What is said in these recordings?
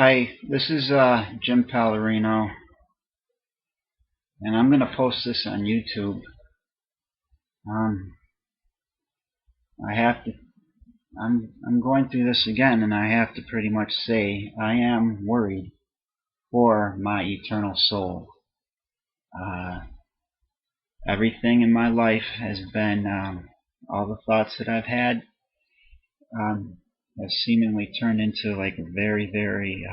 Hi, this is Jim Pallarino, and I'm going to post this on YouTube. Um, I have to. I'm going through this again, and I have to pretty much say I am worried for my eternal soul. Uh, Everything in my life has been all the thoughts that I've had have seemingly turned into like very, very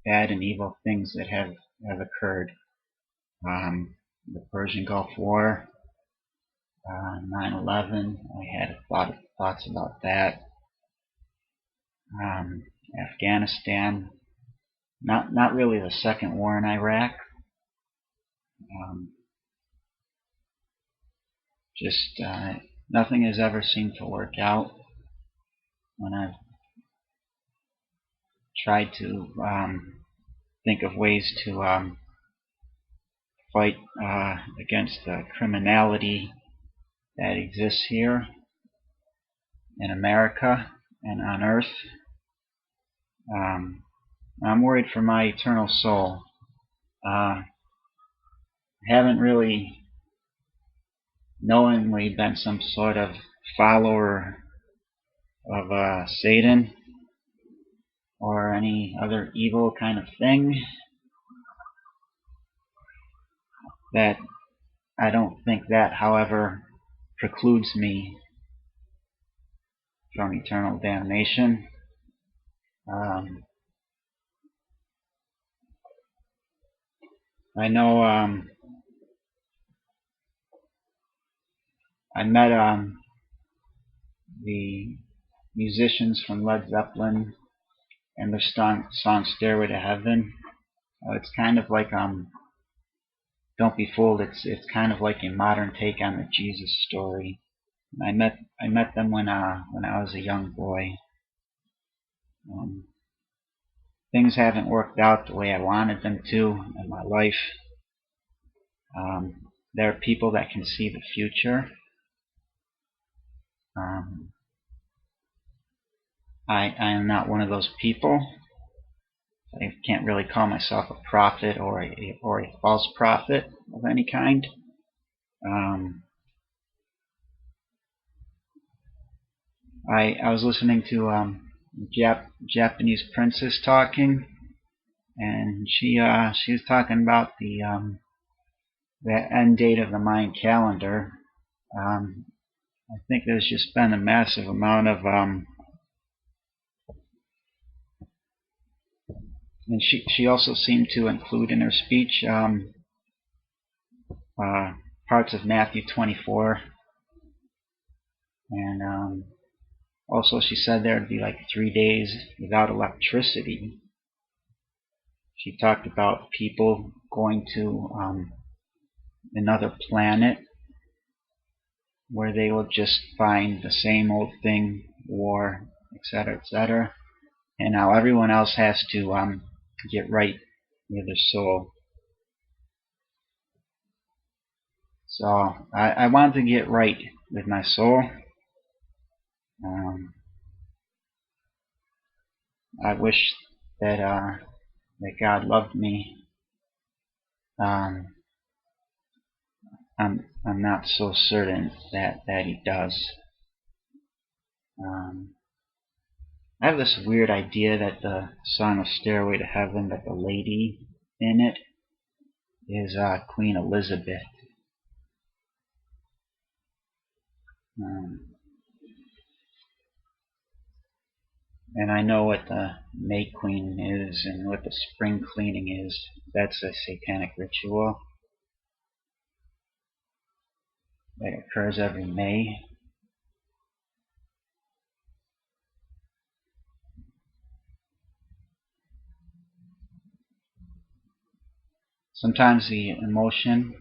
bad and evil things that have occurred. The Persian Gulf War. 9/11. I had thoughts about that. Afghanistan. Not really the second war in Iraq. Um, just nothing has ever seemed to work out when I've tried to think of ways to fight against the criminality that exists here in America and on Earth. I'm worried for my eternal soul. I haven't really knowingly been some sort of follower of Satan or any other evil kind of thing, that I don't think that, however, precludes me from eternal damnation. I know I met the musicians from Led Zeppelin and their song "Stairway to Heaven." It's kind of like don't be fooled. It's kind of like a modern take on the Jesus story. I met them when I was a young boy. Things haven't worked out the way I wanted them to in my life. There are people that can see the future. I am not one of those people. I can't really call myself a prophet or a false prophet of any kind. I was listening to Japanese princess talking, and she was talking about the end date of the Mayan calendar. I think there's just been a massive amount of and she also seemed to include in her speech parts of Matthew 24, and also she said there would be like 3 days without electricity. She talked about people going to another planet where they will just find the same old thing, war, etc., etc., and now everyone else has to get right with their soul. So I want to get right with my soul. I wish that God loved me. I'm not so certain that He does. I have this weird idea that the song of "Stairway to Heaven," that the lady in it is Queen Elizabeth. And I know what the May Queen is and what the spring cleaning is. That's a satanic ritual that occurs every May. Sometimes the emotion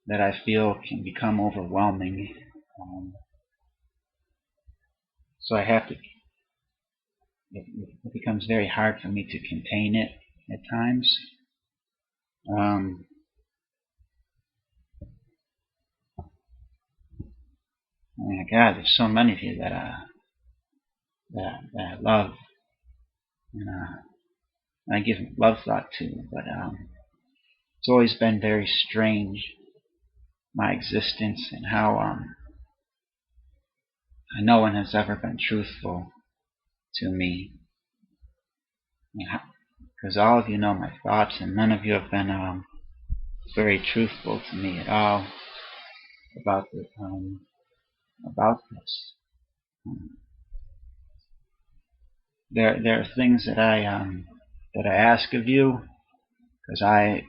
that I feel can become overwhelming. So I have to, it becomes very hard for me to contain it at times. Oh my God, there's so many of you that I love. and I give love thought to. But it's always been very strange, my existence, and how no one has ever been truthful to me. Because all of you know my thoughts, and none of you have been very truthful to me at all about this. There are things that I ask of you, because I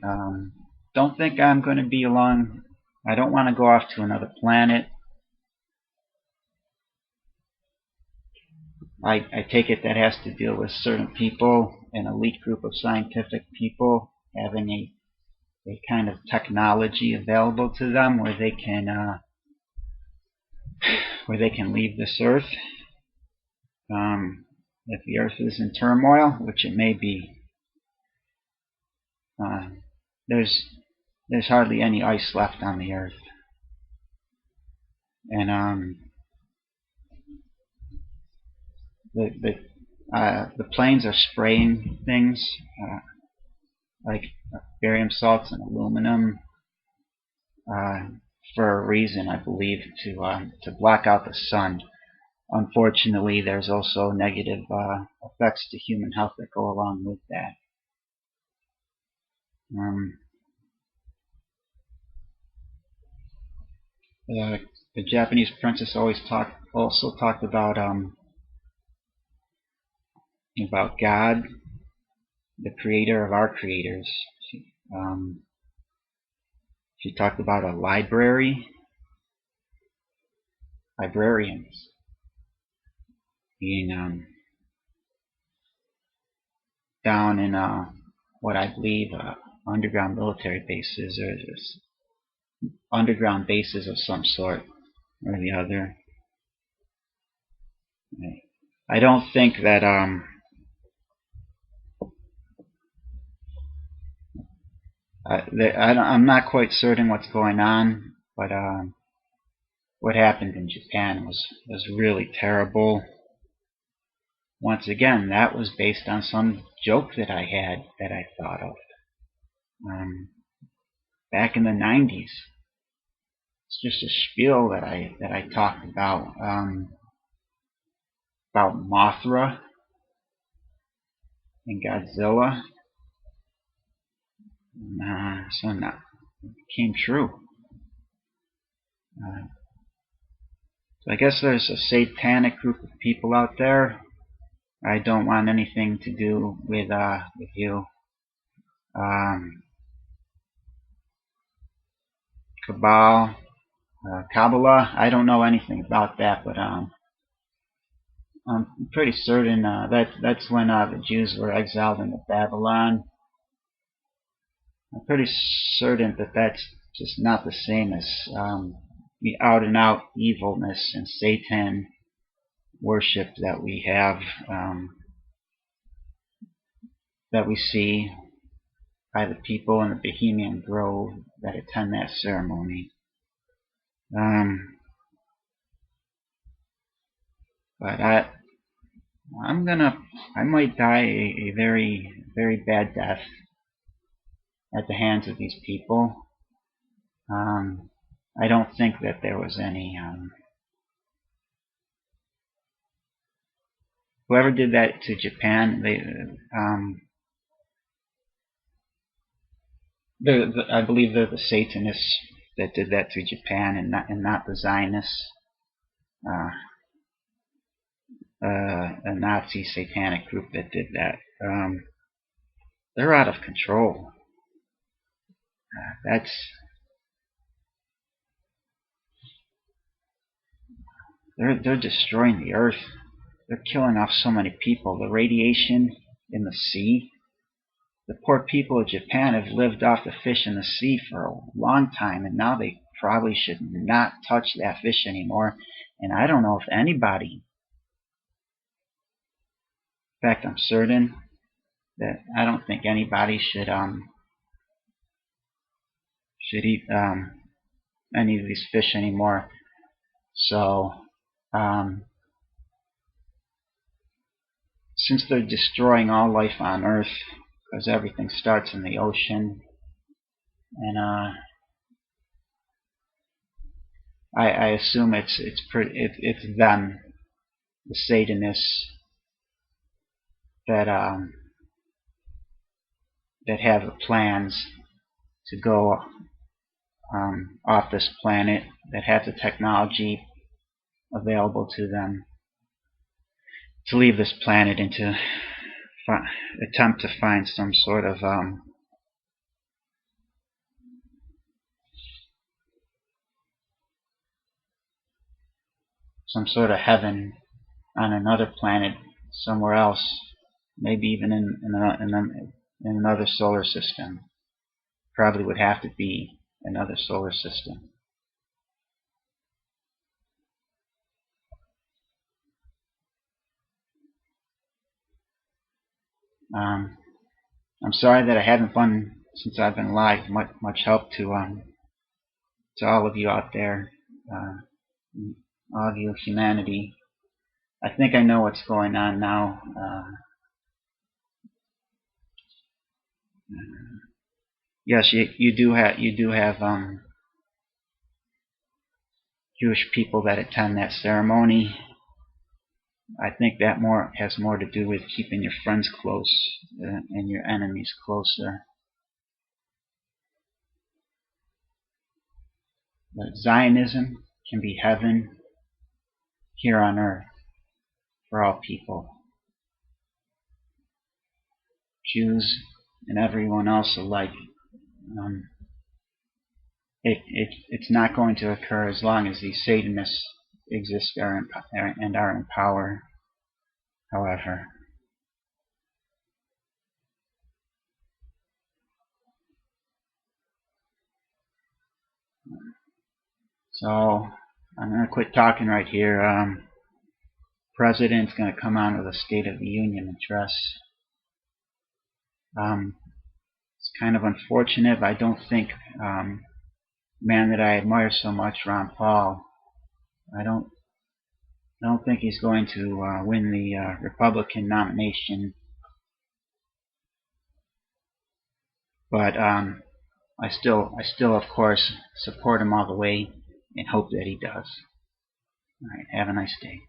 don't think I'm going to be along. I don't want to go off to another planet. I take it that has to deal with certain people, an elite group of scientific people having a kind of technology available to them where they can leave this earth. If the earth is in turmoil, which it may be, there's hardly any ice left on the earth, and the planes are spraying things like barium salts and aluminum for a reason, I believe, to block out the sun. Unfortunately, there's also negative effects to human health that go along with that. The Japanese princess also talked about God, the creator of our creators. She talked about a librarians being down in what I believe underground military bases, or underground bases of some sort or the other. I don't think that I'm not quite certain what's going on, but what happened in Japan was really terrible. Once again, that was based on some joke that I had that I thought of back in the 90s. It's just a spiel that I talked about Mothra and Godzilla. So it came true. So I guess there's a satanic group of people out there. I don't want anything to do with you. Kabbalah. I don't know anything about that, but I'm pretty certain that's when the Jews were exiled into Babylon. I'm pretty certain that that's just not the same as the out-and-out evilness and Satan worship that we have, that we see by the people in the Bohemian Grove that attend that ceremony. But I might die a very, very bad death at the hands of these people. I don't think that there was any whoever did that to Japan. I believe they're the Satanists that did that to Japan, and not the Zionists, a Nazi satanic group that did that. They're out of control. They're destroying the earth. They're killing off so many people. The radiation in the sea. The poor people of Japan have lived off the fish in the sea for a long time, and now they probably should not touch that fish anymore. And I don't know if anybody, in fact, I'm certain that I don't think anybody should eat any of these fish anymore. So since they're destroying all life on Earth, because everything starts in the ocean, and I assume it's them, the Satanists, that that have the plans to go off this planet, that have the technology available to them to leave this planet and to attempt to find some sort of heaven on another planet somewhere else, maybe even in another solar system. Probably would have to be another solar system. I'm sorry that I haven't been, since I've been live, much help to all of you out there, all of you humanity. I think I know what's going on now. Yes, you do have Jewish people that attend that ceremony. I think that has more to do with keeping your friends close and your enemies closer. But Zionism can be heaven here on earth for all people, Jews and everyone else alike. It's not going to occur as long as these Satanists exist and are in power, however. So I'm going to quit talking right here. President's going to come on with a State of the Union address. It's kind of unfortunate. I don't think man that I admire so much, Ron Paul, I don't think he's going to win the Republican nomination. But I still, of course, support him all the way and hope that he does. All right, have a nice day.